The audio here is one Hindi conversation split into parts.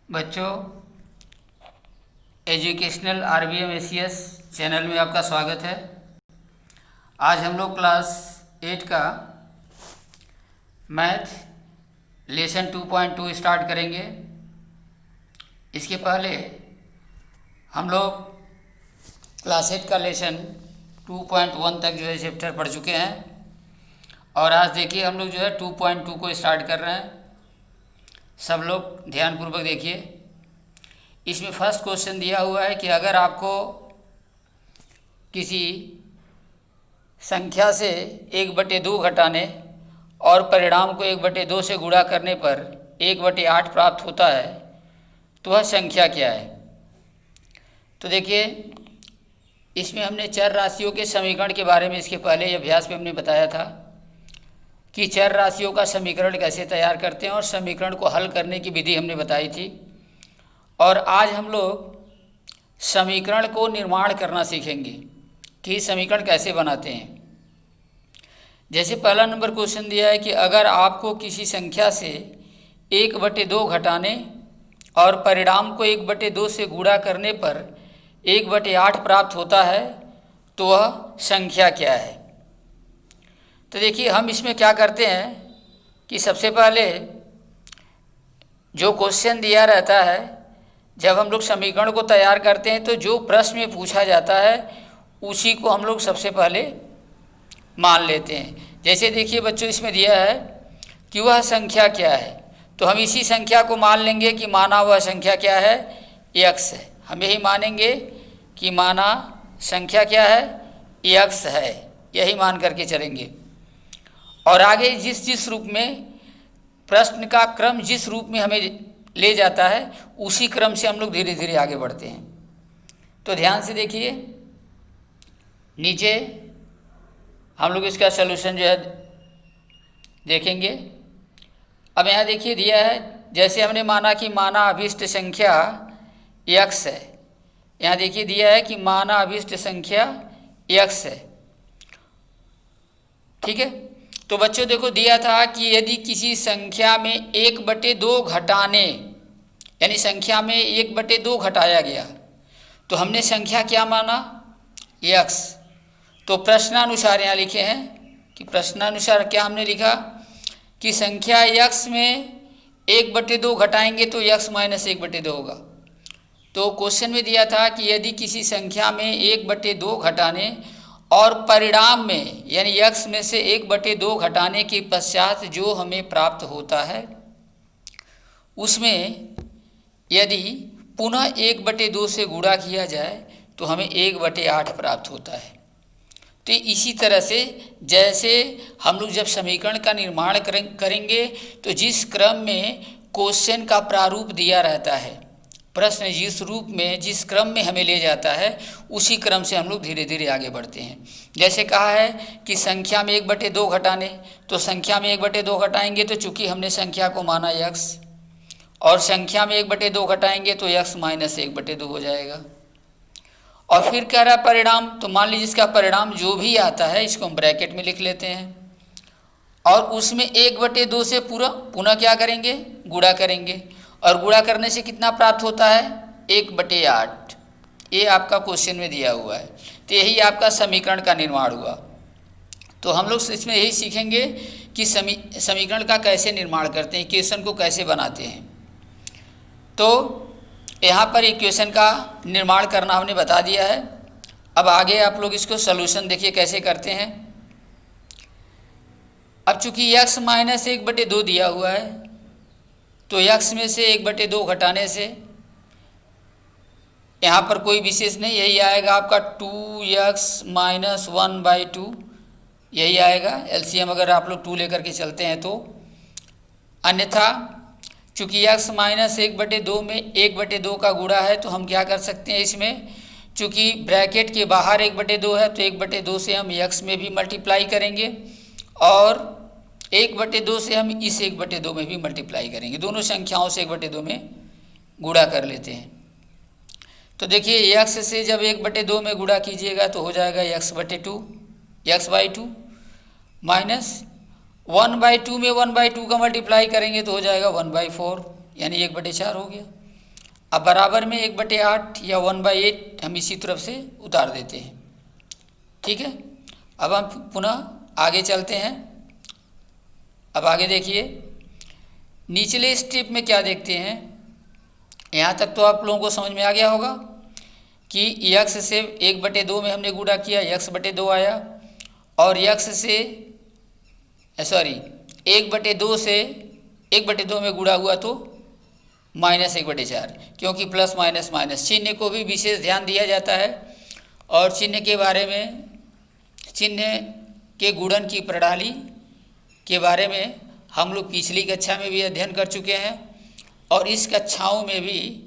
बच्चों, एजुकेशनल RBM ACS चैनल में आपका स्वागत है। आज हम लोग क्लास 8 का मैथ लेसन 2.2 स्टार्ट करेंगे। इसके पहले हम लोग क्लास 8 का लेसन 2.1 तक जो है चैप्टर पढ़ चुके हैं और आज देखिए हम लोग जो है 2.2 को स्टार्ट कर रहे हैं। सब लोग ध्यानपूर्वक देखिए। इसमें फर्स्ट क्वेश्चन दिया हुआ है कि अगर आपको किसी संख्या से 1/2 घटाने और परिणाम को 1/2 से गुणा करने पर 1/8 प्राप्त होता है तो वह संख्या क्या है। तो देखिए, इसमें हमने चर राशियों के समीकरण के बारे में इसके पहले अभ्यास में हमने बताया था कि चर राशियों का समीकरण कैसे तैयार करते हैं और समीकरण को हल करने की विधि हमने बताई थी। और आज हम लोग समीकरण को निर्माण करना सीखेंगे कि समीकरण कैसे बनाते हैं। जैसे पहला नंबर क्वेश्चन दिया है कि अगर आपको किसी संख्या से 1/2 घटाने और परिणाम को 1/2 से गुणा करने पर 1/8 प्राप्त होता है तो वह संख्या क्या है। तो देखिए, हम इसमें क्या करते हैं कि सबसे पहले जो क्वेश्चन दिया रहता है, जब हम लोग समीकरण को तैयार करते हैं तो जो प्रश्न में पूछा जाता है उसी को हम लोग सबसे पहले मान लेते हैं। जैसे देखिए बच्चों, इसमें दिया है कि वह संख्या क्या है, तो हम इसी संख्या को मान लेंगे कि माना वह संख्या क्या है, x है। हम यही मानेंगे कि माना संख्या क्या है, x है। यही मान करके चलेंगे और आगे जिस रूप में प्रश्न का क्रम जिस रूप में हमें ले जाता है उसी क्रम से हम लोग धीरे धीरे आगे बढ़ते हैं। तो ध्यान से देखिए, नीचे हम लोग इसका सलूशन जो है देखेंगे। अब यहाँ देखिए दिया है, जैसे हमने माना कि माना अभीष्ट संख्या x है। यहाँ देखिए दिया है कि माना अभीष्ट संख्या x है। ठीक है, तो बच्चों देखो दिया था कि यदि किसी संख्या में 1/2 घटाने, यानी संख्या में 1/2 घटाया गया तो हमने संख्या क्या माना, x। तो प्रश्नानुसार यहाँ लिखे हैं कि प्रश्नानुसार क्या हमने लिखा कि संख्या x में 1/2 घटाएंगे तो x - 1/2 होगा। तो क्वेश्चन में दिया था कि यदि किसी संख्या में 1/2 घटाने और परिणाम में यानी x में से 1/2 घटाने के पश्चात जो हमें प्राप्त होता है उसमें यदि पुनः 1/2 से गुणा किया जाए तो हमें 1/8 प्राप्त होता है। तो इसी तरह से जैसे हम लोग जब समीकरण का निर्माण करेंगे तो जिस क्रम में क्वेश्चन का प्रारूप दिया रहता है, प्रश्न जिस रूप में जिस क्रम में हमें ले जाता है उसी क्रम से हम लोग धीरे धीरे आगे बढ़ते हैं। जैसे कहा है कि संख्या में 1/2 घटाने, तो संख्या में 1/2 घटाएंगे तो चूंकि हमने संख्या को माना x, और संख्या में 1/2 घटाएंगे तो x - 1/2 हो जाएगा। और फिर कह रहा परिणाम, तो मान लीजिए इसका परिणाम जो भी आता है इसको हम ब्रैकेट में लिख लेते हैं और उसमें 1/2 से पुनः क्या करेंगे, गुणा करेंगे। और गुणा करने से कितना प्राप्त होता है, 1/8। ये आपका क्वेश्चन में दिया हुआ है। तो यही आपका समीकरण का निर्माण हुआ। तो हम लोग इसमें यही सीखेंगे कि समीकरण का कैसे निर्माण करते हैं, इक्वेशन को कैसे बनाते हैं। तो यहाँ पर इक्वेशन का निर्माण करना हमने बता दिया है। अब आगे आप लोग इसको सलूशन देखिए कैसे करते हैं। अब चूंकि x - 1/2 दिया हुआ है तो x में से 1/2 घटाने से यहाँ पर कोई विशेष नहीं, यही आएगा आपका 2x - 1/2, यही आएगा। एलसीएम अगर आप लोग 2 लेकर के चलते हैं तो, अन्यथा चूँकि x - 1/2 में 1/2 का गुणा है तो हम क्या कर सकते हैं इसमें, चूँकि ब्रैकेट के बाहर 1/2 है तो 1/2 से हम x में भी मल्टीप्लाई करेंगे और 1/2 से हम इस 1/2 में भी मल्टीप्लाई करेंगे। दोनों संख्याओं से 1/2 में गुणा कर लेते हैं। तो देखिए x से जब 1/2 में गुणा कीजिएगा तो हो जाएगा x/2 माइनस 1/2 में 1/2 का मल्टीप्लाई करेंगे तो हो जाएगा 1/4, यानी 1/4 हो गया। अब बराबर में 1/8 या 1/8 हम इसी तरफ से उतार देते हैं। ठीक है, अब हम पुनः आगे चलते हैं। अब आगे देखिए, निचले स्टेप में क्या देखते हैं। यहाँ तक तो आप लोगों को समझ में आ गया होगा कि यक्स से 1/2 में हमने गुणा किया, x/2 आया, और यक्स से 1/2 से 1/2 में गुणा हुआ तो -1/4, क्योंकि प्लस माइनस माइनस चिन्ह को भी विशेष ध्यान दिया जाता है। और चिन्ह के बारे में, चिन्ह के गुणन की प्रणाली के बारे में हम लोग पिछली कक्षा में भी अध्ययन कर चुके हैं, और इस कक्षाओं में भी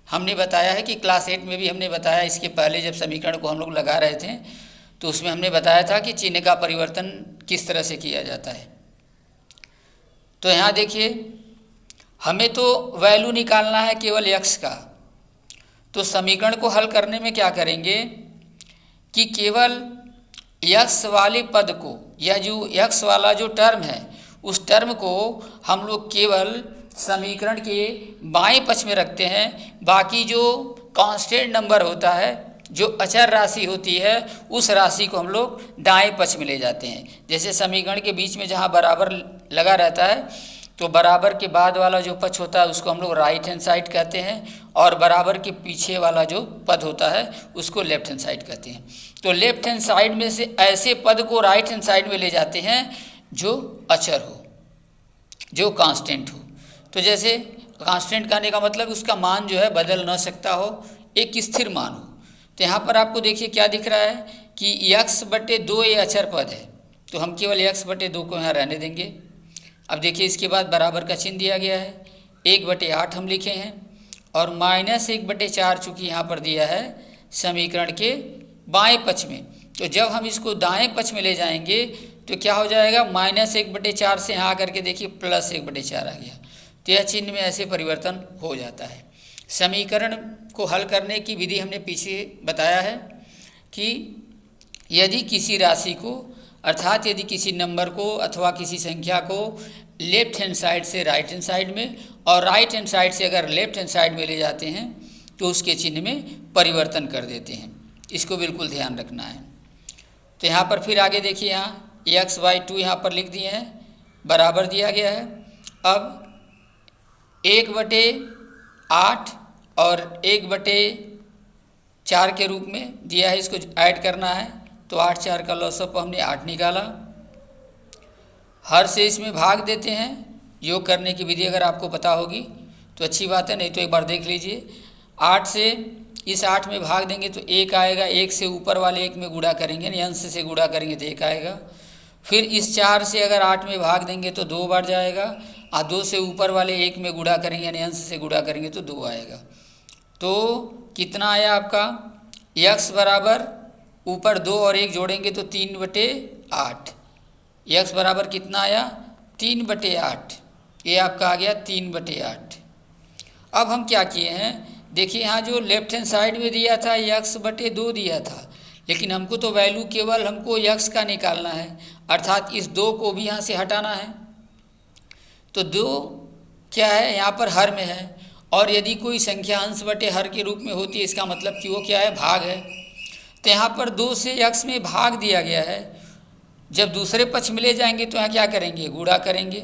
हमने बताया है कि क्लास 8 में भी हमने बताया। इसके पहले जब समीकरण को हम लोग लगा रहे थे तो उसमें हमने बताया था कि चिन्ह का परिवर्तन किस तरह से किया जाता है। तो यहाँ देखिए, हमें तो वैल्यू निकालना है केवल x का। तो समीकरण को हल करने में क्या करेंगे कि केवल x वाले पद को, या जो x वाला जो टर्म है उस टर्म को हम लोग केवल समीकरण के बाएं पक्ष में रखते हैं। बाकी जो कांस्टेंट नंबर होता है, जो अचर राशि होती है, उस राशि को हम लोग दाएं पक्ष में ले जाते हैं। जैसे समीकरण के बीच में जहाँ बराबर लगा रहता है, तो बराबर के बाद वाला जो पक्ष होता है उसको हम लोग राइट हैंड साइड कहते हैं, और बराबर के पीछे वाला जो पद होता है उसको लेफ्ट हैंड साइड कहते हैं। तो लेफ्ट हैंड साइड में से ऐसे पद को राइट हैंड साइड में ले जाते हैं जो अचर हो, जो कांस्टेंट हो। तो जैसे कांस्टेंट कहने का मतलब उसका मान जो है बदल न सकता हो, एक स्थिर मान हो। तो यहाँ पर आपको देखिए क्या दिख रहा है कि x/2 ये अचर पद है, तो हम केवल x/2 को यहाँ रहने देंगे। अब देखिए इसके बाद बराबर का चिन्ह दिया गया है, 1/8 हम लिखे हैं, और -1/4 चूँकि यहाँ पर दिया है समीकरण के बाएं पक्ष में। तो जब हम इसको दाएं पक्ष में ले जाएंगे तो क्या हो जाएगा, -1/4 से यहाँ आकर के देखिए +1/4 आ गया। तो यह चिन्ह में ऐसे परिवर्तन हो जाता है। समीकरण को हल करने की विधि हमने पीछे बताया है कि यदि किसी राशि को, अर्थात यदि किसी नंबर को अथवा किसी संख्या को लेफ्ट हैंड साइड से राइट हैंड साइड में, और राइट हैंड साइड से अगर लेफ्ट हैंड साइड में ले जाते हैं तो उसके चिन्ह में परिवर्तन कर देते हैं। इसको बिल्कुल ध्यान रखना है। तो यहाँ पर फिर आगे देखिए, यहाँ x/2 यहाँ पर लिख दिए हैं, बराबर दिया गया है। अब 1/8 और 1/4 के रूप में दिया है, इसको ऐड करना है। तो 8 4 का लॉसअप हमने 8 निकाला। हर से इसमें भाग देते हैं। योग करने की विधि अगर आपको पता होगी तो अच्छी बात है, नहीं तो एक बार देख लीजिए। 8 से इस 8 में भाग देंगे तो 1 आएगा, 1 से ऊपर वाले 1 में गुणा करेंगे, यानी अंश से गुणा करेंगे तो 1 आएगा। फिर इस 4 से अगर 8 में भाग देंगे तो 2 बार जाएगा, और 2 से ऊपर वाले 1 में गुणा करेंगे, यानी अंश से गुणा करेंगे तो 2 आएगा। तो कितना आया आपका, x बराबर ऊपर 2 और 1 जोड़ेंगे तो 3/8। x बराबर कितना आया, 3/8। ये आपका आ गया 3/8। अब हम क्या किए हैं, देखिए यहाँ जो लेफ्ट हैंड साइड में दिया था x/2 दिया था, लेकिन हमको तो वैल्यू केवल हमको x का निकालना है, अर्थात इस 2 को भी यहाँ से हटाना है। तो 2 क्या है, यहाँ पर हर में है, और यदि कोई संख्या अंश बटे हर के रूप में होती है, इसका मतलब कि वो क्या है, भाग है। तो यहाँ पर 2 से x में भाग दिया गया है। जब दूसरे पक्ष में ले जाएंगे तो यहाँ क्या करेंगे, गुणा करेंगे।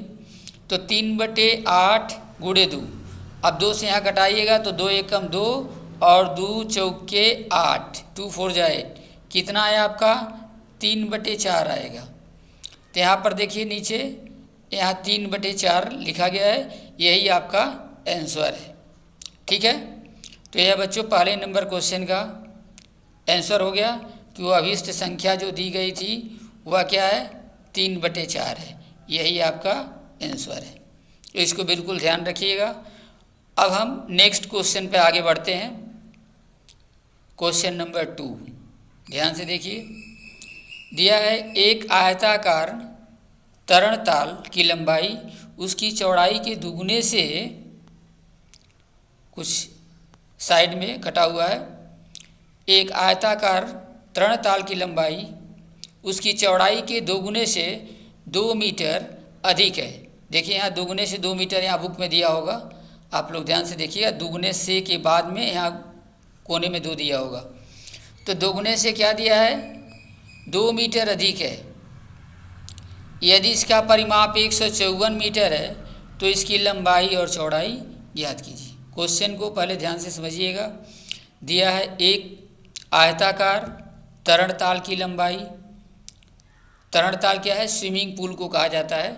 तो 3/8 × 2। अब 2 से यहाँ घटाइएगा तो 2 × 1 = 2 और 2 चौके 8, 2 4 जा 8। कितना आया आपका, 3/4 आएगा। तो यहाँ पर देखिए नीचे यहाँ 3/4 लिखा गया है, यही आपका आंसर है। ठीक है, तो यह बच्चों पहले नंबर क्वेश्चन का आंसर हो गया कि वो अभीष्ट संख्या जो दी गई थी वह क्या है, 3/4 है। यही आपका आंसर है। तो इसको बिल्कुल ध्यान रखिएगा। अब हम नेक्स्ट क्वेश्चन पे आगे बढ़ते हैं। क्वेश्चन नंबर 2 ध्यान से देखिए। दिया है एक आयताकार तरणताल की लंबाई उसकी चौड़ाई के दुगने से, कुछ साइड में कटा हुआ है। एक आयताकार तरणताल की लंबाई उसकी चौड़ाई के दोगुने से 2 मीटर अधिक है। देखिए यहाँ दोगुने से 2 मीटर यहाँ बुक में दिया होगा, आप लोग ध्यान से देखिएगा, दुगने से के बाद में यहाँ कोने में 2 दिया होगा, तो दोगुने से क्या दिया है, 2 मीटर अधिक है। यदि इसका परिमाप 154 मीटर है तो इसकी लंबाई और चौड़ाई ज्ञात कीजिए। क्वेश्चन को पहले ध्यान से समझिएगा। दिया है एक आयताकार तरणताल की लंबाई। तरणताल क्या है, स्विमिंग पूल को कहा जाता है।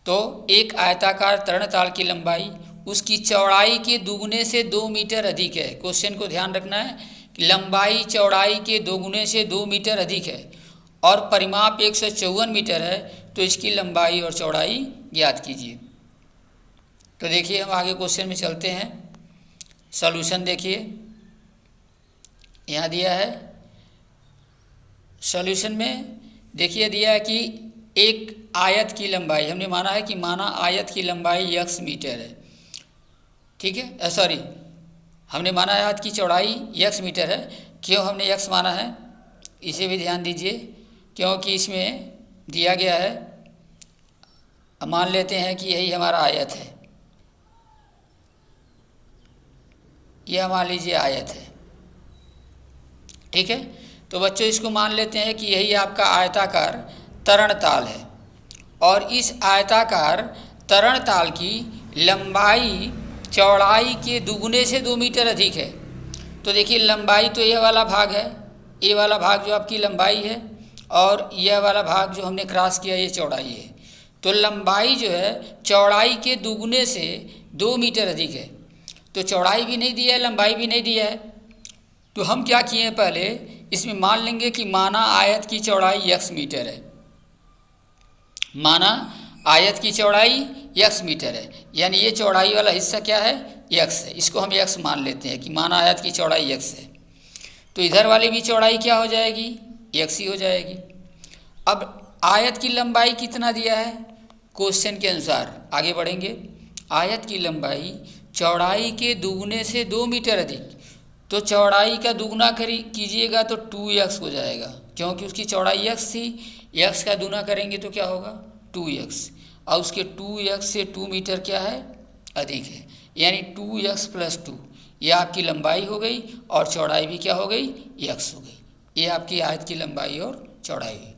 तो एक आयताकार तरणताल की लंबाई उसकी चौड़ाई के दुगने से 2 मीटर अधिक है। क्वेश्चन को ध्यान रखना है कि लंबाई चौड़ाई के दोगुने से 2 मीटर अधिक है और परिमाप 154 मीटर है, तो इसकी लंबाई और चौड़ाई ज्ञात कीजिए। तो देखिए हम आगे क्वेश्चन में चलते हैं। सॉल्यूशन देखिए, यहाँ दिया है सॉल्यूशन में, देखिए दिया है कि एक आयत की लंबाई, हमने माना है कि आयत की लंबाई x मीटर है, ठीक है, सॉरी हमने माना है आयत की चौड़ाई x मीटर है। क्यों हमने x माना है, इसे भी ध्यान दीजिए, क्योंकि इसमें दिया गया है, मान लेते हैं कि यही हमारा आयत है, यह मान लीजिए आयत है, ठीक है। तो बच्चों इसको मान लेते हैं कि यही आपका आयताकार तरणताल है और इस आयताकार तरणताल की लंबाई चौड़ाई के दुगने से 2 मीटर अधिक है। तो देखिए लंबाई तो यह वाला भाग है, ये वाला भाग जो आपकी लंबाई है, और यह वाला भाग जो हमने क्रॉस किया ये चौड़ाई है। तो लंबाई जो है चौड़ाई के दुगने से 2 मीटर अधिक है। तो चौड़ाई भी नहीं दिया है, लंबाई भी नहीं दिया है, तो हम क्या किए, पहले इसमें मान लेंगे कि माना आयत की चौड़ाई x मीटर है। माना आयत की चौड़ाई x मीटर है, यानी ये चौड़ाई वाला हिस्सा क्या है, x है। इसको हम x मान लेते हैं कि माना आयत की चौड़ाई x है। तो इधर वाली भी चौड़ाई क्या हो जाएगी, x ही हो जाएगी। अब आयत की लंबाई कितना दिया है, क्वेश्चन के अनुसार आगे बढ़ेंगे। आयत की लंबाई चौड़ाई के दुगने से 2 मीटर अधिक, तो चौड़ाई का दुगना कीजिएगा तो 2x हो जाएगा, क्योंकि उसकी चौड़ाई x थी, x का दुगना करेंगे तो क्या होगा 2x, और उसके 2x से 2 मीटर क्या है, अधिक है, यानी 2x + 2 ये आपकी लंबाई हो गई और चौड़ाई भी क्या हो गई, x हो गई। ये आपकी आयत की लंबाई और चौड़ाई हुई।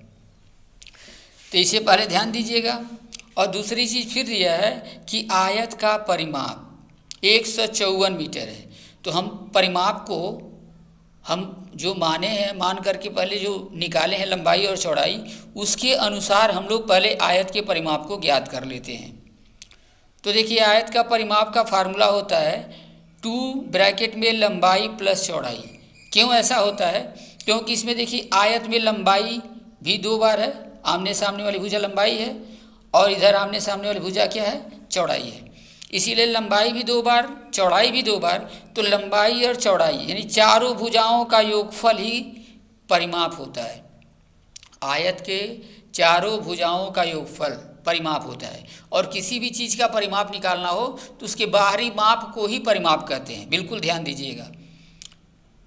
तो इसे पहले ध्यान दीजिएगा। और दूसरी चीज़ फिर दिया है कि आयत का परिमाप 154 मीटर है। तो हम परिमाप को हम जो माने हैं, मान करके पहले जो निकाले हैं लंबाई और चौड़ाई, उसके अनुसार हम लोग पहले आयत के परिमाप को ज्ञात कर लेते हैं। तो देखिए आयत का परिमाप का फार्मूला होता है 2 ब्रैकेट में लंबाई प्लस चौड़ाई। क्यों ऐसा होता है, क्योंकि इसमें देखिए आयत में लंबाई भी 2 बार है, आमने सामने वाली भुजा लंबाई है, और इधर आमने सामने वाली भुजा क्या है, चौड़ाई है। इसीलिए लंबाई भी 2 बार, चौड़ाई भी 2 बार, तो लंबाई और चौड़ाई यानी चारों भुजाओं का योगफल ही परिमाप होता है। आयत के चारों भुजाओं का योगफल परिमाप होता है। और किसी भी चीज़ का परिमाप निकालना हो तो उसके बाहरी माप को ही परिमाप कहते हैं, बिल्कुल ध्यान दीजिएगा।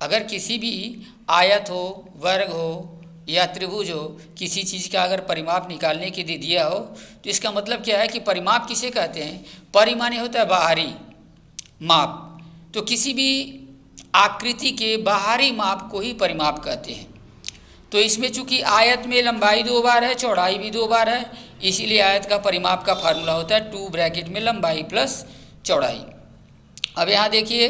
अगर किसी भी आयत हो, वर्ग हो या त्रिभुज हो, किसी चीज़ का अगर परिमाप निकालने के लिए दिया हो तो इसका मतलब क्या है कि परिमाप किसे कहते हैं, परिमाने होता है बाहरी माप। तो किसी भी आकृति के बाहरी माप को ही परिमाप कहते हैं। तो इसमें चूंकि आयत में लंबाई 2 बार है, चौड़ाई भी 2 बार है, इसीलिए आयत का परिमाप का फार्मूला होता है 2 ब्रैकेट में लंबाई प्लस चौड़ाई। अब यहाँ देखिए,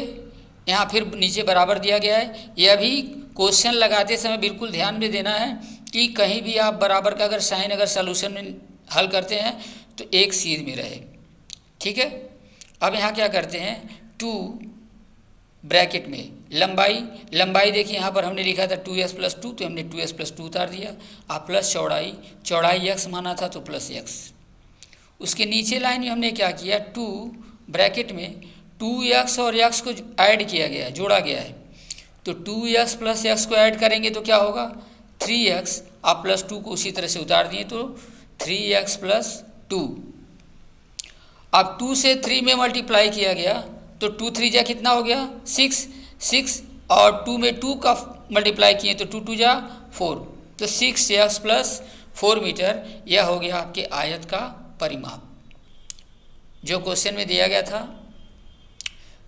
यहाँ फिर नीचे बराबर दिया गया है। यह भी क्वेश्चन लगाते समय बिल्कुल ध्यान में देना है कि कहीं भी आप बराबर का अगर साइन अगर सॉल्यूशन में हल करते हैं तो एक सीध में रहे, ठीक है। अब यहाँ क्या करते हैं, 2 ब्रैकेट में लंबाई देखिए यहाँ पर हमने लिखा था 2s + 2, तो हमने 2s + 2 उतार दिया। आप प्लस चौड़ाई x माना था तो प्लस x। उसके नीचे लाइन में हमने क्या किया, 2 ब्रैकेट में 2x और x को ऐड किया गया है, जोड़ा गया है। तो 2x + x को ऐड करेंगे तो क्या होगा 3x, आप +2 को उसी तरह से उतार दिए तो 3x + 2। अब 2 से 3 में मल्टीप्लाई किया गया तो 2 3 जा कितना हो गया 6, और 2 में 2 का मल्टीप्लाई किए तो 2 2 जा 4, तो 6x + 4 मीटर, यह हो गया आपके आयत का परिमाप। जो क्वेश्चन में दिया गया था,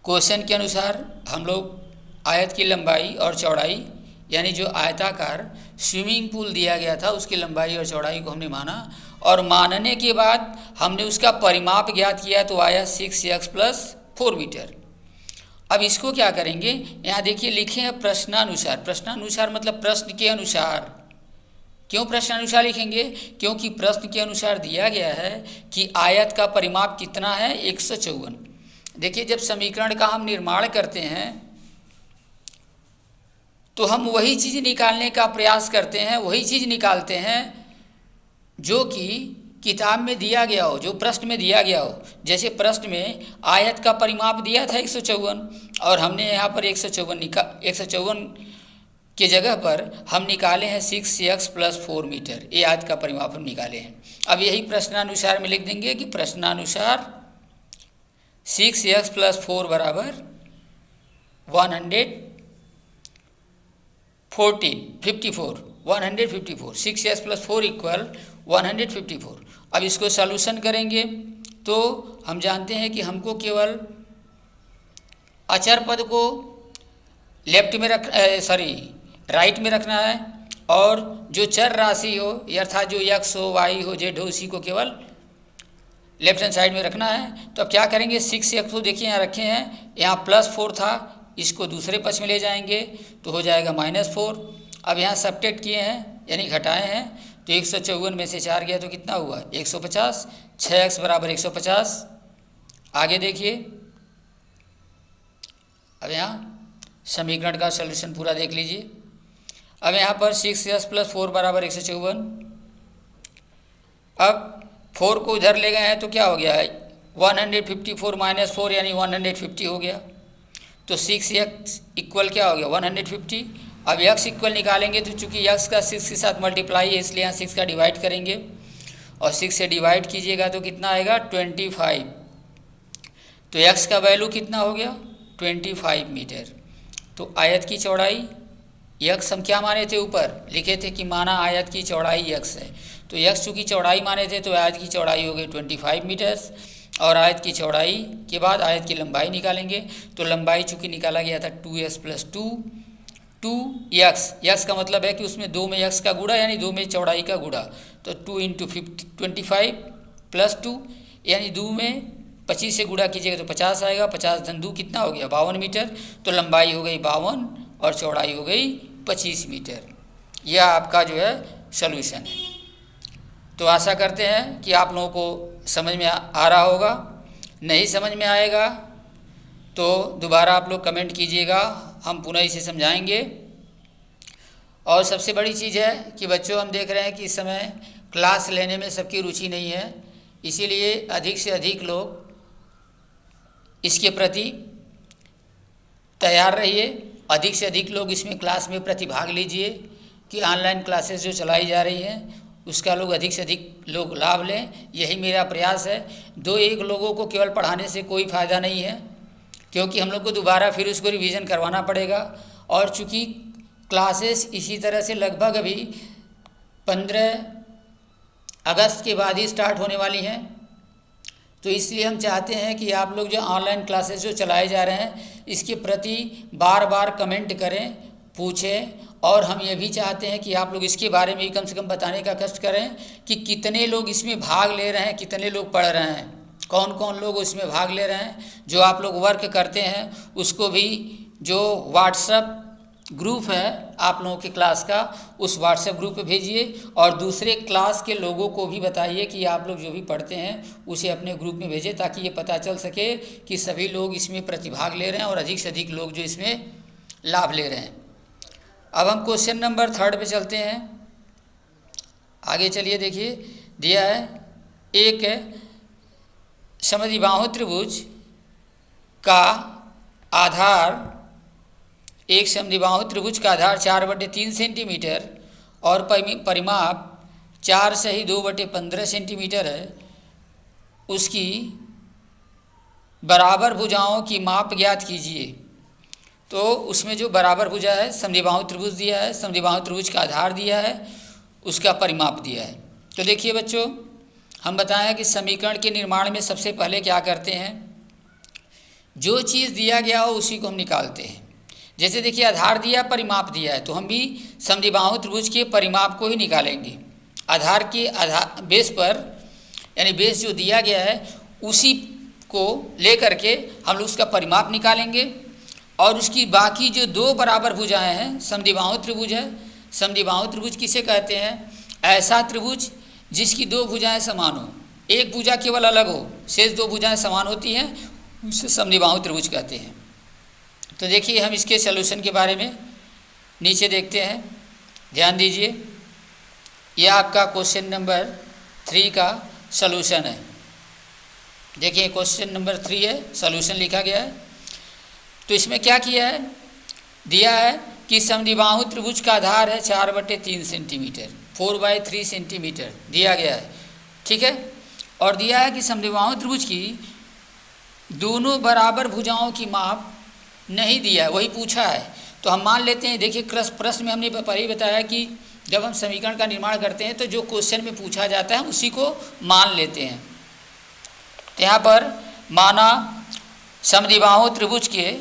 क्वेश्चन के अनुसार हम लोग आयत की लंबाई और चौड़ाई, यानी जो आयताकार स्विमिंग पूल दिया गया था उसकी लंबाई और चौड़ाई को हमने माना, और मानने के बाद हमने उसका परिमाप ज्ञात किया तो आया 6x + 4 मीटर। अब इसको क्या करेंगे, यहाँ देखिए लिखे हैं प्रश्नानुसार। प्रश्नानुसार मतलब प्रश्न के अनुसार। क्यों प्रश्नानुसार लिखेंगे? क्योंकि प्रश्न के अनुसार दिया गया है कि आयत का परिमाप कितना है, 154। देखिए जब समीकरण का हम निर्माण करते हैं तो हम वही चीज़ निकालने का प्रयास करते हैं, वही चीज़ निकालते हैं जो कि किताब में दिया गया हो, जो प्रश्न में दिया गया हो। जैसे प्रश्न में आयत का परिमाप दिया था 154 और हमने यहाँ पर 154 के जगह पर हम निकाले हैं 6x + 4 मीटर। ये आयत का परिमाप हम निकाले हैं। अब यही प्रश्नानुसार में लिख देंगे कि प्रश्नानुसार 6x + 4 = 154। 6x + 4 = 154। अब इसको सॉल्यूशन करेंगे तो हम जानते हैं कि हमको केवल अचर पद को लेफ्ट में राइट में रखना है, और जो चर राशि हो अर्थात जो x हो, y हो, z हो, उसी को केवल लेफ्ट हैंड साइड में रखना है। तो अब क्या करेंगे, 6x को देखिए यहाँ रखे हैं, यहाँ +4 था, इसको दूसरे पक्ष में ले जाएंगे तो हो जाएगा -4। अब यहाँ सब्ट्रैक्ट किए हैं यानी घटाए हैं, तो 154 में से 4 गया तो कितना हुआ, 150। 6x = 150। आगे देखिए, अब यहाँ समीकरण का सॉल्यूशन पूरा देख लीजिए। अब यहाँ पर 6x + 4 = 154। अब 4 को उधर ले गए हैं तो क्या हो गया है, 154 - 4 यानी 150 हो गया। तो 6x = क्या हो गया, 150। अब x इक्वल निकालेंगे तो चूंकि x का 6 के साथ मल्टीप्लाई है इसलिए यहाँ 6 का डिवाइड करेंगे, और 6 से डिवाइड कीजिएगा तो कितना आएगा, 25। तो x का वैल्यू कितना हो गया, 25 मीटर। तो आयत की चौड़ाई x हम क्या माने थे, ऊपर लिखे थे कि माना आयत की चौड़ाई x है, तो x चूँकि चौड़ाई माने थे तो आयत की चौड़ाई हो गई 25 मीटर्स, और आयत की चौड़ाई के बाद आयत की लंबाई निकालेंगे। तो लंबाई चूँकि निकाला गया था 2s + 2x का मतलब है कि उसमें 2 में x का गुणा यानी 2 में चौड़ाई का गुणा, तो 2 × 25 + 2 यानी 2 में 25 से गुणा कीजिएगा तो 50 आएगा। 50 × 2 कितना हो गया, 52 मीटर। तो लंबाई हो गई 52 और चौड़ाई हो गई 25 मीटर। यह आपका जो है सॉल्यूशन है। तो आशा करते हैं कि आप लोगों को समझ में आ रहा होगा। नहीं समझ में आएगा तो दोबारा आप लोग कमेंट कीजिएगा, हम पुनः इसे समझाएंगे। और सबसे बड़ी चीज़ है कि बच्चों, हम देख रहे हैं कि इस समय क्लास लेने में सबकी रुचि नहीं है, इसीलिए अधिक से अधिक लोग इसके प्रति तैयार रहिए, अधिक से अधिक लोग इसमें क्लास में प्रतिभाग लीजिए कि ऑनलाइन क्लासेस जो चलाई जा रही हैं उसका लोग अधिक से अधिक लोग लाभ लें। यही मेरा प्रयास है। 2-1 लोगों को केवल पढ़ाने से कोई फ़ायदा नहीं है, क्योंकि हम लोग को दोबारा फिर उसको रिवीजन करवाना पड़ेगा। और चूँकि क्लासेस इसी तरह से लगभग अभी 15 अगस्त के बाद ही स्टार्ट होने वाली हैं, तो इसलिए हम चाहते हैं कि आप लोग जो ऑनलाइन क्लासेस जो चलाए जा रहे हैं इसके प्रति बार बार कमेंट करें, पूछें। और हम ये भी चाहते हैं कि आप लोग इसके बारे में कम से कम बताने का कष्ट करें कि कितने लोग इसमें भाग ले रहे हैं, कितने लोग पढ़ रहे हैं, कौन कौन लोग उसमें भाग ले रहे हैं। जो आप लोग वर्क करते हैं उसको भी जो व्हाट्सएप ग्रुप है आप लोगों के क्लास का, उस व्हाट्सएप ग्रुप पे भेजिए, और दूसरे क्लास के लोगों को भी बताइए कि आप लोग जो भी पढ़ते हैं उसे अपने ग्रुप में भेजें, ताकि ये पता चल सके कि सभी लोग इसमें प्रतिभाग ले रहे हैं और अधिक से अधिक लोग जो इसमें लाभ ले रहे हैं। अब हम क्वेश्चन नंबर 3 पे चलते हैं। आगे चलिए, देखिए दिया है एक समद्विबाहु त्रिभुज का आधार, एक समद्विबाहु त्रिभुज का आधार 4/3 सेंटीमीटर और परिमाप 4 सही 2/15 सेंटीमीटर है। उसकी बराबर भुजाओं की माप ज्ञात कीजिए। तो उसमें जो बराबर भुजा है, समद्विबाहु त्रिभुज दिया है, समद्विबाहु त्रिभुज का आधार दिया है, उसका परिमाप दिया है। तो देखिए बच्चों, हम बताएं कि समीकरण के निर्माण में सबसे पहले क्या करते हैं, जो चीज़ दिया गया हो उसी को हम निकालते हैं। जैसे देखिए आधार दिया, परिमाप दिया है, तो हम भी समद्विबाहु त्रिभुज के परिमाप को ही निकालेंगे। आधार के बेस पर, यानी बेस जो दिया गया है उसी को लेकर के हम लोग उसका परिमाप निकालेंगे, और उसकी बाकी जो दो बराबर भुजाएं हैं, समद्विबाहु त्रिभुज है। समद्विबाहु त्रिभुज किसे कहते हैं? ऐसा त्रिभुज जिसकी दो भुजाएं समान हो, एक भुजा केवल अलग हो, शेष दो भुजाएं समान होती हैं, उसे समद्विबाहु त्रिभुज कहते हैं। तो देखिए हम इसके सलूशन के बारे में नीचे देखते हैं, ध्यान दीजिए। यह आपका क्वेश्चन नंबर 3 का सलूशन है। देखिए क्वेश्चन नंबर 3 है, सलूशन लिखा गया है। तो इसमें क्या किया है, दिया है कि समद्विबाहु त्रिभुज का आधार है 4/3 सेंटीमीटर, 4/3 सेंटीमीटर दिया गया है, ठीक है। और दिया है कि समद्विबाहु त्रिभुज की दोनों बराबर भुजाओं की माप नहीं दिया है, वही पूछा है। तो हम मान लेते हैं, देखिए प्रश्न में हमने पहले ही बताया कि जब हम समीकरण का निर्माण करते हैं तो जो क्वेश्चन में पूछा जाता है उसी को मान लेते हैं। तो यहाँ पर माना समद्विबाहु त्रिभुज के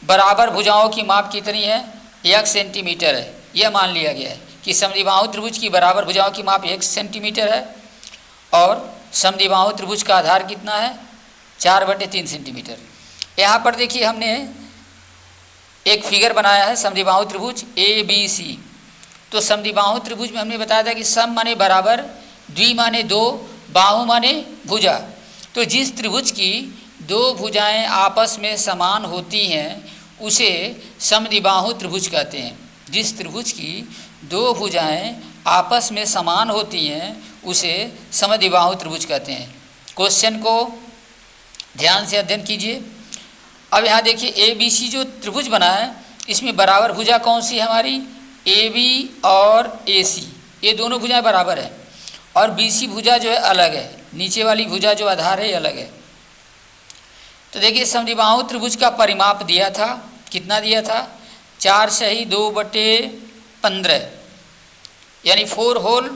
बराबर भुजाओं की माप कितनी है, 1 सेंटीमीटर है। यह मान लिया गया है कि समद्विबाहु त्रिभुज की बराबर भुजाओं की माप 1 सेंटीमीटर है, और समद्विबाहु त्रिभुज का आधार कितना है, 4/3 सेंटीमीटर। यहाँ पर देखिए हमने एक फिगर बनाया है समद्विबाहु त्रिभुज ABC। तो समद्विबाहु त्रिभुज में हमने बताया था कि सम माने बराबर, द्वि माने दो, बाहु माने भुजा। तो जिस त्रिभुज की दो भुजाएं आपस में समान होती हैं उसे समद्विबाहु त्रिभुज कहते हैं। जिस त्रिभुज की दो भुजाएं आपस में समान होती हैं उसे समद्विबाहु त्रिभुज कहते हैं। क्वेश्चन को ध्यान से अध्ययन कीजिए। अब यहाँ देखिए ABC जो त्रिभुज बना है इसमें बराबर भुजा कौन सी है हमारी, AB और AC, ये दोनों भुजाएं बराबर है, और BC भुजा जो है अलग है, नीचे वाली भुजा जो आधार है ये अलग है। तो देखिए समद्विबाहु त्रिभुज का परिमाप दिया था, कितना दिया था, 4 सही 2/15, यानी 4 होल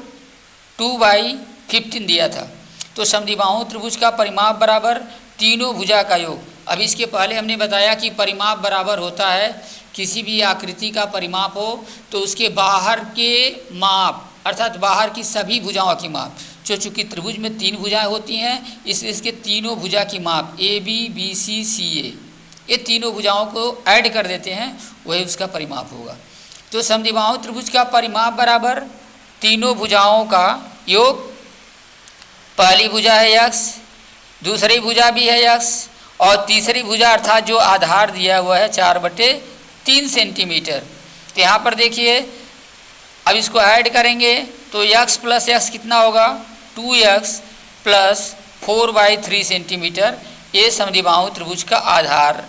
2/15 दिया था। तो समद्विबाहु त्रिभुज का परिमाप बराबर तीनों भुजा का योग। अब इसके पहले हमने बताया कि परिमाप बराबर होता है, किसी भी आकृति का परिमाप हो तो उसके बाहर के माप, अर्थात बाहर की सभी भुजाओं की माप, जो चूँकि त्रिभुज में 3 भुजाएं होती हैं इसलिए इसके तीनों भुजा की माप AB BC CA, ये तीनों भुजाओं को ऐड कर देते हैं, वही उसका परिमाप होगा। तो समद्विबाहु त्रिभुज का परिमाप बराबर तीनों भुजाओं का योग। पहली भुजा है x, दूसरी भुजा भी है x, और तीसरी भुजा अर्थात जो आधार दिया हुआ है 4/3 सेंटीमीटर। तो यहाँ पर देखिए अब इसको ऐड करेंगे तो x + x कितना होगा, 2x + 4/3 सेंटीमीटर, ये समद्विबाहु त्रिभुज का आधार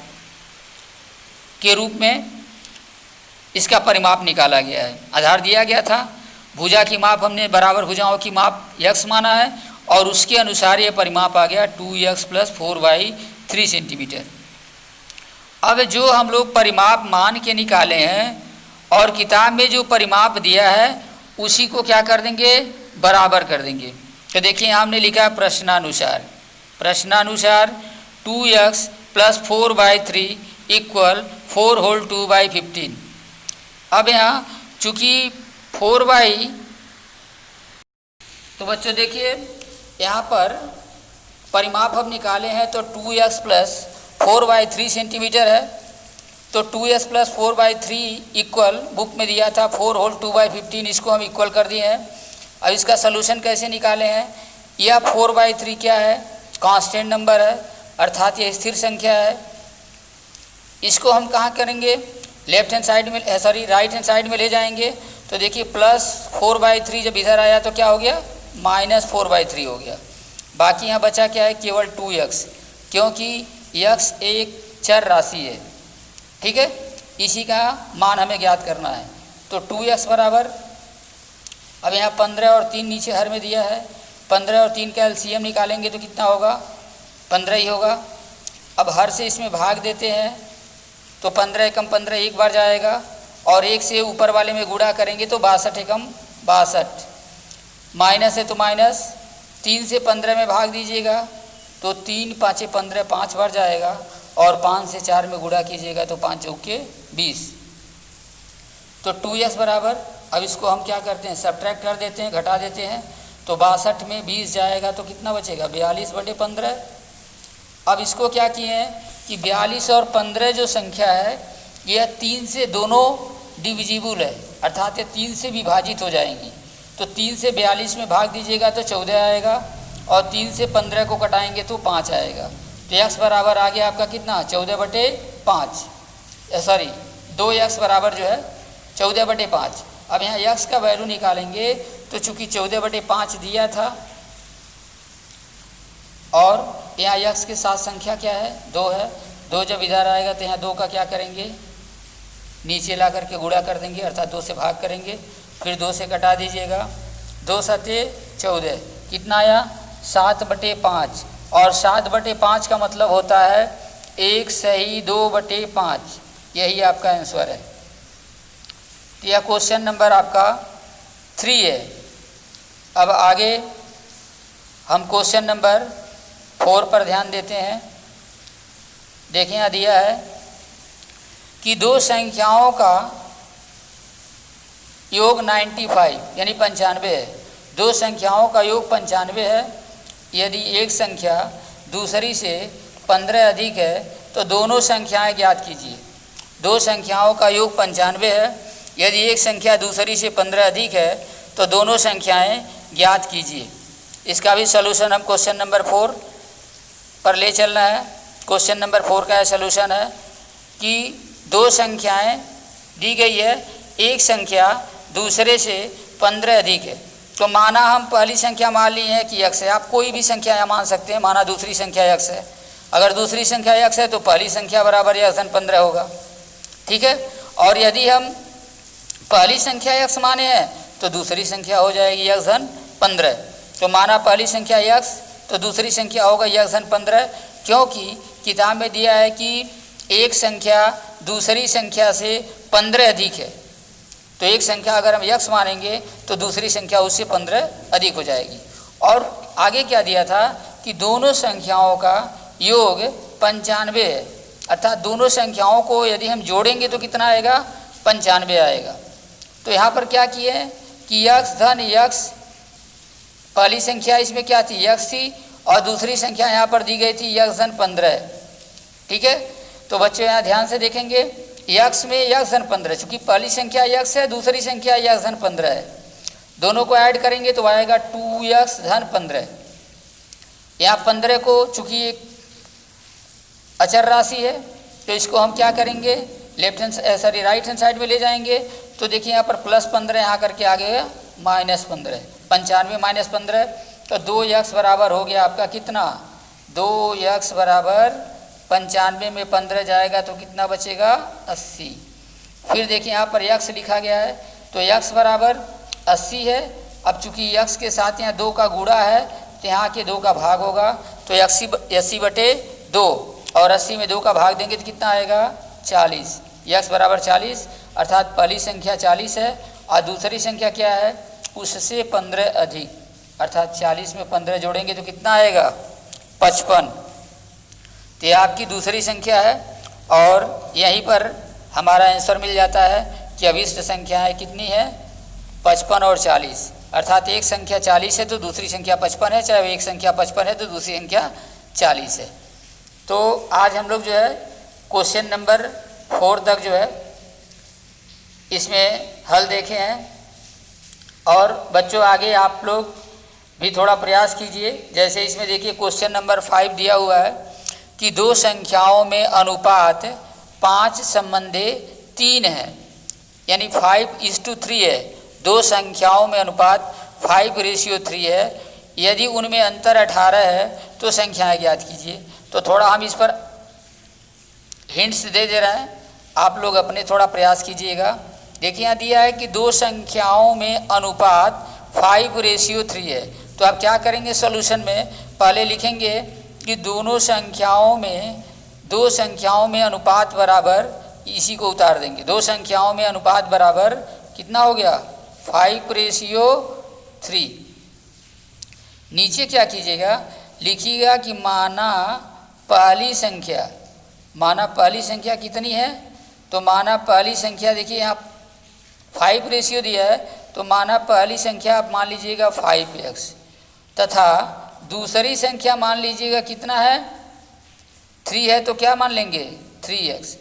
के रूप में इसका परिमाप निकाला गया है। आधार दिया गया था, भुजा की माप हमने बराबर भुजाओं की माप x माना है, और उसके अनुसार ये परिमाप आ गया 2x + 4/3 सेंटीमीटर। अब जो हम लोग परिमाप मान के निकाले हैं और किताब में जो परिमाप दिया है उसी को क्या कर देंगे, बराबर कर देंगे। तो देखिए यहाँ हमने लिखा है प्रश्नानुसार, प्रश्नानुसार 2x + 4/3 = 4 होल 2/15। अब यहाँ चूँकि 4/, तो बच्चों देखिए यहाँ पर परिमाप हम निकाले हैं तो 2x + 4/3 सेंटीमीटर है। तो 2x + 4/3 इक्वल, बुक में दिया था 4 होल 2/15, इसको हम इक्वल कर दिए हैं। अब इसका सलूशन कैसे निकाले हैं, यह 4/3 क्या है, कांस्टेंट नंबर है, अर्थात यह स्थिर संख्या है। इसको हम कहाँ करेंगे, लेफ्ट हैंड साइड में, सॉरी राइट हैंड साइड में ले जाएंगे। तो देखिए +4/3 जब इधर आया तो क्या हो गया, -4/3 हो गया। बाकी यहाँ बचा क्या है, केवल 2x, क्योंकि x एक चर राशि है, ठीक है, इसी का मान हमें ज्ञात करना है। तो 2x बराबर, अब यहाँ 15 और 3 नीचे हर में दिया है, 15 और 3 का LCM निकालेंगे तो कितना होगा, 15 ही होगा। अब हर से इसमें भाग देते हैं तो 15 एकम 15 एक बार जाएगा, और 1 से ऊपर वाले में गुणा करेंगे तो 62 एकम 62, माइनस है तो माइनस, 3 से 15 में भाग दीजिएगा तो 3 5 15, 5 बार जाएगा, और 5 से 4 में गुणा कीजिएगा तो 5 चौके 20। तो 2x बराबर, अब इसको हम क्या करते हैं, सब्ट्रैक्ट कर देते हैं, घटा देते हैं, तो 62 में 20 जाएगा तो कितना बचेगा, 42/15। अब इसको क्या किए हैं कि 42 और 15 जो संख्या है यह 3 से दोनों डिविजिबल है, अर्थात ये 3 से विभाजित हो जाएंगी। तो 3 से 42 में भाग दीजिएगा तो 14 आएगा, और 3 से 15 को कटाएंगे तो 5 आएगा। तो x बराबर आ गया आपका कितना, 14/5, सॉरी 2x बराबर जो है 14/5। अब यहाँ x का वैल्यू निकालेंगे तो चूंकि 14/5 दिया था, और यहाँ x के साथ संख्या क्या है, 2 है। 2 जब इधर आएगा तो यहाँ 2 का क्या करेंगे, नीचे ला करके गुणा कर देंगे, अर्थात 2 से भाग करेंगे, फिर 2 से कटा दीजिएगा, 2 सते 14, कितना आया 7/5, और 7/5 का मतलब होता है 1 सही 2/5, यही आपका आंसर है। तो यह क्वेश्चन नंबर आपका 3 है। अब आगे हम क्वेश्चन नंबर 4 पर ध्यान देते हैं। देखिए यहाँ दिया है कि दो संख्याओं का योग 95 यानी 95 है। दो संख्याओं का योग 95 है। यदि एक संख्या दूसरी से 15 अधिक है तो दोनों संख्याएं ज्ञात कीजिए। दो संख्याओं का योग 95 है। यदि एक संख्या दूसरी से 15 अधिक है तो दोनों संख्याएं ज्ञात कीजिए। इसका भी सलूशन हम क्वेश्चन नंबर 4 पर ले चलना है। क्वेश्चन नंबर 4 का सलूशन है कि दो संख्याएं दी गई है, एक संख्या दूसरे से 15 अधिक है। तो माना हम पहली संख्या मान ली है कि x है। आप कोई भी संख्या यहाँ मान सकते हैं। माना दूसरी संख्या x है। अगर दूसरी संख्या x है तो पहली संख्या बराबर x धन 15 होगा, ठीक है। और यदि हम पहली संख्या x माने हैं तो दूसरी संख्या हो जाएगी x धन 15। तो माना पहली संख्या x तो दूसरी संख्या होगा x धन 15, क्योंकि किताब में दिया है कि एक संख्या दूसरी संख्या से 15 अधिक है। तो एक संख्या अगर हम x मानेंगे तो दूसरी संख्या उससे 15 अधिक हो जाएगी। और आगे क्या दिया था कि दोनों संख्याओं का योग 95 है, अर्थात दोनों संख्याओं को यदि हम जोड़ेंगे तो कितना आएगा, 95 आएगा। तो यहाँ पर क्या किए कि x धन x, पहली संख्या इसमें क्या थी, x थी, और दूसरी संख्या यहाँ पर दी गई थी x धन 15, ठीक है। तो बच्चों यहाँ ध्यान से देखेंगे, x में x धन 15, चूँकि पहली संख्या x है, दूसरी संख्या x धन 15 है। दोनों को ऐड करेंगे तो आएगा 2x धन 15। यहाँ 15 को चूँकि एक अचर राशि है तो इसको हम क्या करेंगे, राइट हैंड साइड में ले जाएंगे। तो देखिए यहाँ पर +15 यहाँ करके आ गया -15, 95 -15। तो 2x बराबर हो गया आपका कितना, 2x बराबर 95 में 15 जाएगा तो कितना बचेगा, 80। फिर देखिए यहाँ पर x लिखा गया है तो x बराबर 80 है। अब चूंकि x के साथ यहाँ 2 का गुणा है तो यहाँ के 2 का भाग होगा, तो 80/2, और 80 में 2 का भाग देंगे तो कितना आएगा, 40। x बराबर 40, अर्थात पहली संख्या 40 है और दूसरी संख्या क्या है, उससे 15 अधिक, अर्थात 40 में 15 जोड़ेंगे तो कितना आएगा, 55। तो ये आपकी दूसरी संख्या है। और यहीं पर हमारा आंसर मिल जाता है कि अभिष्ट संख्याएं कितनी है, 55 और 40, अर्थात एक संख्या 40 है तो दूसरी संख्या 55 है, चाहे एक संख्या 55 है तो दूसरी संख्या 40 है। तो आज हम लोग जो है क्वेश्चन नंबर 4 तक जो है इसमें हल देखे हैं। और बच्चों आगे आप लोग भी थोड़ा प्रयास कीजिए। जैसे इसमें देखिए क्वेश्चन नंबर 5 दिया हुआ है कि दो संख्याओं में अनुपात 5 संबंधे 3 है, यानी 5:3 है। दो संख्याओं में अनुपात 5:3 है। यदि उनमें अंतर 18 है तो संख्याएं ज्ञात कीजिए। तो थोड़ा हम इस पर हिंट्स दे रहे हैं, आप लोग अपने थोड़ा प्रयास कीजिएगा। देखिए यहाँ दिया है कि दो संख्याओं में अनुपात 5:3 है। तो आप क्या करेंगे, सॉल्यूशन में पहले लिखेंगे कि दो संख्याओं में अनुपात बराबर, इसी को उतार देंगे, दो संख्याओं में अनुपात बराबर कितना हो गया, 5:3। नीचे क्या कीजिएगा, लिखिएगा कि माना पहली संख्या, माना पहली संख्या कितनी है, तो माना पहली संख्या देखिए यहाँ 5 रेशियो दिया है, तो माना पहली संख्या आप मान लीजिएगा 5x, तथा दूसरी संख्या मान लीजिएगा कितना है 3 है, तो क्या मान लेंगे 3x।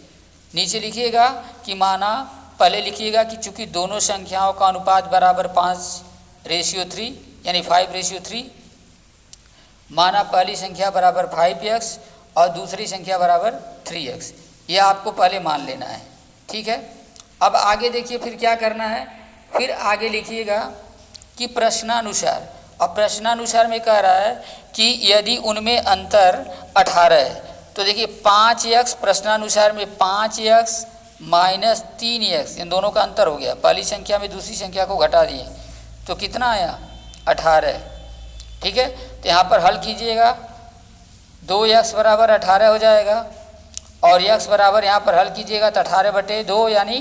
नीचे लिखिएगा कि माना, पहले लिखिएगा कि चूंकि दोनों संख्याओं का अनुपात बराबर 5:3 यानी 5:3, माना पहली संख्या बराबर 5x और दूसरी संख्या बराबर 3x, यह आपको पहले मान लेना है। ठीक है, अब आगे देखिए फिर क्या करना है, फिर आगे लिखिएगा कि प्रश्नानुसार, अब प्रश्नानुसार में कह रहा है कि यदि उनमें अंतर 18 है, तो देखिए 5x, प्रश्नानुसार में 5x माइनस 3x, इन दोनों का अंतर हो गया, पहली संख्या में दूसरी संख्या को घटा दिए तो कितना आया 18। ठीक है, तो यहाँ पर हल कीजिएगा, 2x बराबर 18 हो जाएगा और x बराबर यहाँ पर हल कीजिएगा तो 18/2 यानी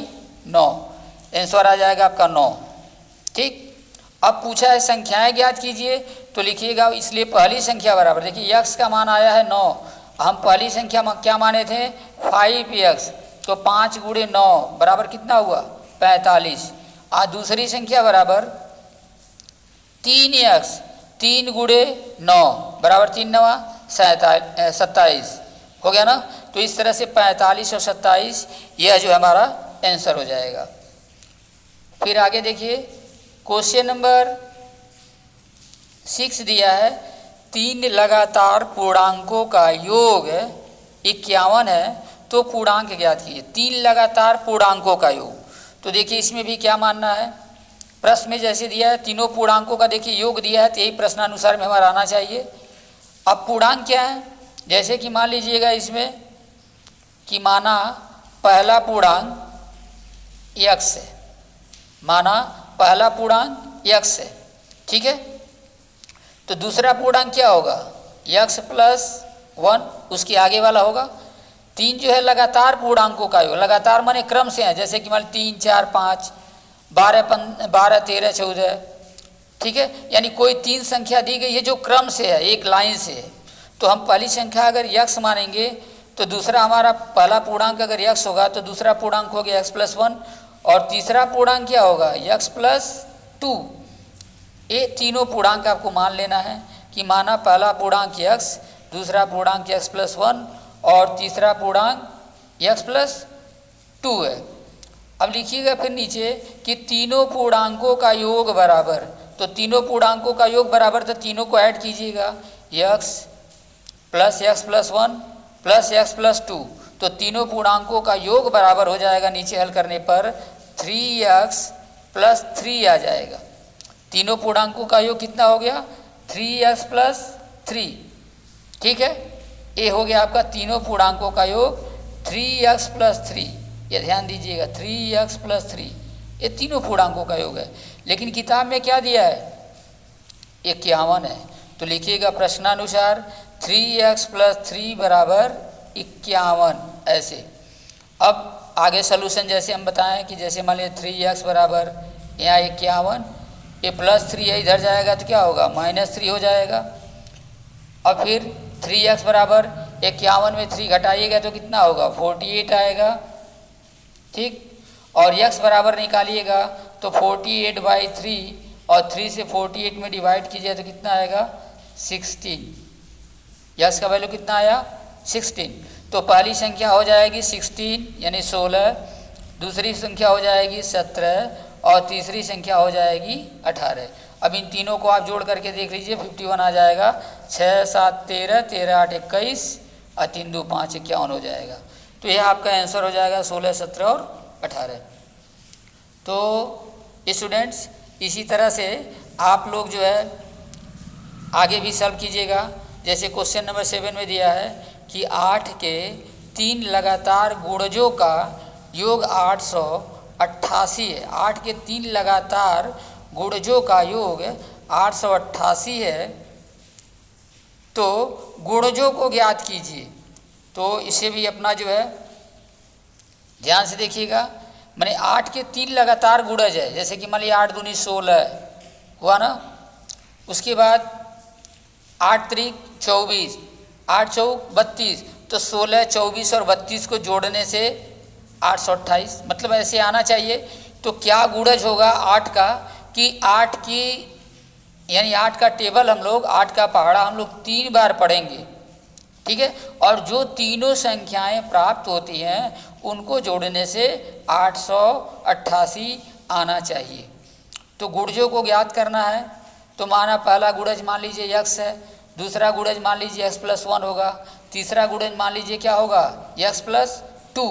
9, आंसर आ जाएगा आपका 9। ठीक, अब पूछा है संख्याएं ज्ञात कीजिए, तो लिखिएगा इसलिए पहली संख्या बराबर, देखिए x का मान आया है 9, हम पहली संख्या क्या माने थे 5x, तो 5 गुणे 9 बराबर कितना हुआ 45, और दूसरी संख्या बराबर 3x, 3 गुणे 9 बराबर 3 9 27 हो गया ना। तो इस तरह से 45 और 27 यह जो हमारा आंसर हो जाएगा। फिर आगे देखिए क्वेश्चन नंबर 6 दिया है, 3 लगातार पूर्णांकों का योग 51 है, तो पूर्णांक ज्ञात कीजिए। 3 लगातार पूर्णांकों का योग, तो देखिए इसमें भी क्या मानना है, प्रश्न में जैसे दिया है तीनों पूर्णांकों का देखिए योग दिया है, तो यही प्रश्नानुसार में हमारा आना चाहिए। अब पूर्णांक क्या है, जैसे कि मान लीजिएगा इसमें कि माना पहला पूर्णांक x है, माना पहला पूर्णांक x है, ठीक है, तो दूसरा पूर्णांक क्या होगा x प्लस 1, उसके आगे वाला होगा। 3 जो है लगातार पूर्णांकों का योग, लगातार माने क्रम से है, जैसे कि मान 3 4 5 12 13 14, ठीक है, यानी कोई 3 संख्या दी गई है जो क्रम से है, एक लाइन से है, तो हम पहली संख्या अगर x मानेंगे तो दूसरा हमारा पहला पूर्णांक अगर x होगा तो दूसरा पूर्णांक हो गया x प्लस 1, और तीसरा पूर्णांक क्या होगा x प्लस 2। ये तीनों पूर्णांक आपको मान लेना है कि माना पहला पूर्णांक x, दूसरा पूर्णांक x प्लस 1 और तीसरा पूर्णांक x प्लस 2 है। अब लिखिएगा फिर नीचे कि तीनों पूर्णांकों का योग बराबर, तो तीनों पूर्णांकों का योग बराबर, तो तीनों को ऐड कीजिएगा, x plus x plus 1 plus x plus 2, तो तीनों पूर्णांकों का योग बराबर हो जाएगा, नीचे हल करने पर 3x प्लस 3 आ जाएगा। तीनों पूर्णांकों का योग कितना हो गया 3x प्लस 3, ठीक है, ये हो गया आपका तीनों पूर्णांकों का योग 3x प्लस 3, ये ध्यान दीजिएगा 3x प्लस 3, ये तीनों पूर्णांकों का योग है। लेकिन किताब में क्या दिया है 51 है, तो लिखिएगा प्रश्नानुसार 3x प्लस 3 बराबर 51 ऐसे। अब आगे सलूशन जैसे हम बताएं कि जैसे मान लीजिए 3x बराबर यहाँ 51, ये प्लस 3 है, इधर जाएगा तो क्या होगा -3 हो जाएगा। अब फिर 3x बराबर 51 में 3 घटाइएगा तो कितना होगा 48 आएगा, ठीक, और x बराबर निकालिएगा तो 48/3 और 3 से 48 में डिवाइड कीजिए तो कितना आएगा 16, x का वैल्यू कितना आया 16। तो पहली संख्या हो जाएगी 16 यानी 16, दूसरी संख्या हो जाएगी 17 और तीसरी संख्या हो जाएगी 18। अब इन तीनों को आप जोड़ करके देख लीजिए 51 आ जाएगा, 6 7 13, 13 8 21 और 3 2 5 51 हो जाएगा। तो यह आपका आंसर हो जाएगा 16 17 और 18। तो स्टूडेंट्स इसी तरह से आप लोग जो है आगे भी सॉल्व कीजिएगा। जैसे क्वेश्चन नंबर 7 में दिया है कि 8 के 3 लगातार गुणजों का योग 888 है। 8 के 3 लगातार गुणजों का योग 888 है, तो गुणजों को ज्ञात कीजिए। तो इसे भी अपना जो है ध्यान से देखिएगा, माने 8 के 3 लगातार गुणज है, जैसे कि मान लीजिए 8 दूनी 16 हुआ ना, उसके बाद 8 त्रिक 24, 8 चौक 32, तो 16, 24 और 32 को जोड़ने से 828, मतलब ऐसे आना चाहिए। तो क्या गुणज होगा 8 का कि 8 की यानी 8 का टेबल हम लोग 8 का पहाड़ा हम लोग 3 बार पढ़ेंगे, ठीक है। और जो तीनों संख्याएं प्राप्त होती हैं उनको जोड़ने से 888 आना चाहिए। तो गुणजों को ज्ञात करना है। तो माना पहला गुणज मान लीजिए x है, दूसरा गुणज मान लीजिए x+1 होगा, तीसरा गुणज मान लीजिए क्या होगा x+2।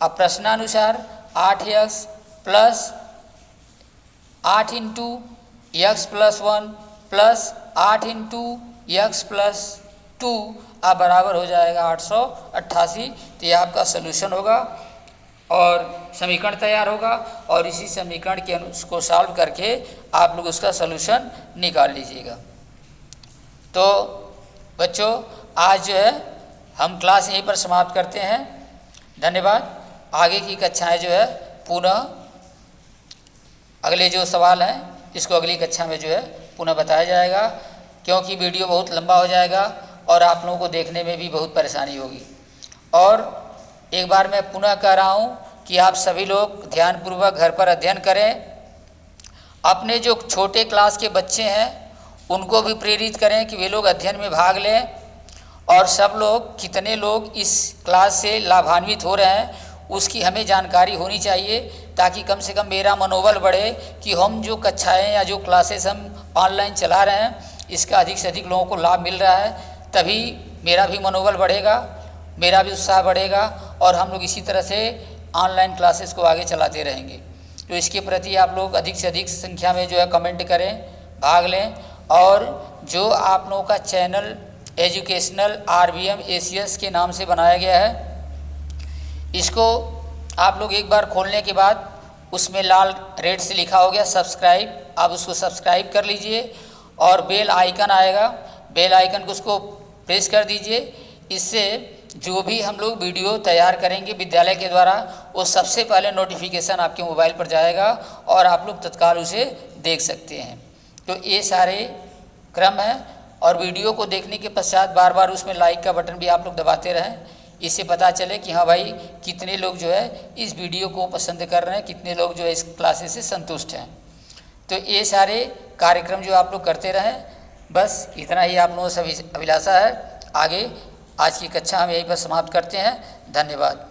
अब प्रश्नानुसार 8x plus 8 into x+1 plus 8 into x+2 अब बराबर हो जाएगा 888। तो ये आपका सलूशन होगा और समीकरण तैयार होगा और इसी समीकरण के उसको सॉल्व करके आप लोग उसका सलूशन निकाल लीजिएगा। तो बच्चों आज जो है हम क्लास यहीं पर समाप्त करते हैं। धन्यवाद। आगे की कक्षाएं जो है पुनः अगले जो सवाल हैं इसको अगली कक्षा में जो है पुनः बताया जाएगा, क्योंकि वीडियो बहुत लंबा हो जाएगा और आप लोगों को देखने में भी बहुत परेशानी होगी। और एक बार मैं पुनः कह रहा हूँ कि आप सभी लोग ध्यानपूर्वक घर पर अध्ययन करें। अपने जो छोटे क्लास के बच्चे हैं उनको भी प्रेरित करें कि वे लोग अध्ययन में भाग लें। और सब लोग कितने लोग इस क्लास से लाभान्वित हो रहे हैं उसकी हमें जानकारी होनी चाहिए, ताकि कम से कम मेरा मनोबल बढ़े कि हम जो कक्षाएं या जो क्लासेस हम ऑनलाइन चला रहे हैं इसका अधिक से अधिक लोगों को लाभ मिल रहा है। तभी मेरा भी मनोबल बढ़ेगा, मेरा भी उत्साह बढ़ेगा और हम लोग इसी तरह से ऑनलाइन क्लासेस को आगे चलाते रहेंगे। तो इसके प्रति आप लोग अधिक से अधिक संख्या में जो है कमेंट करें, भाग लें। और जो आप लोगों का चैनल एजुकेशनल RVM ACS के नाम से बनाया गया है, इसको आप लोग एक बार खोलने के बाद उसमें लाल रेड से लिखा हो गया सब्सक्राइब, आप उसको सब्सक्राइब कर लीजिए और बेल आइकन आएगा, बेल आइकन को उसको प्रेस कर दीजिए। इससे जो भी हम लोग वीडियो तैयार करेंगे विद्यालय के द्वारा वो सबसे पहले नोटिफिकेशन आपके मोबाइल पर जाएगा और आप लोग तत्काल उसे देख सकते हैं। तो ये सारे क्रम हैं और वीडियो को देखने के पश्चात बार बार उसमें लाइक का बटन भी आप लोग दबाते रहें। इससे पता चले कि हाँ भाई कितने लोग जो है इस वीडियो को पसंद कर रहे हैं, कितने लोग जो है इस क्लासेस से संतुष्ट हैं। तो ये सारे कार्यक्रम जो आप लोग करते रहें, बस इतना ही आप लोगों से अभिलाषा है। आगे आज की कक्षा हम यहीं पर समाप्त करते हैं। धन्यवाद।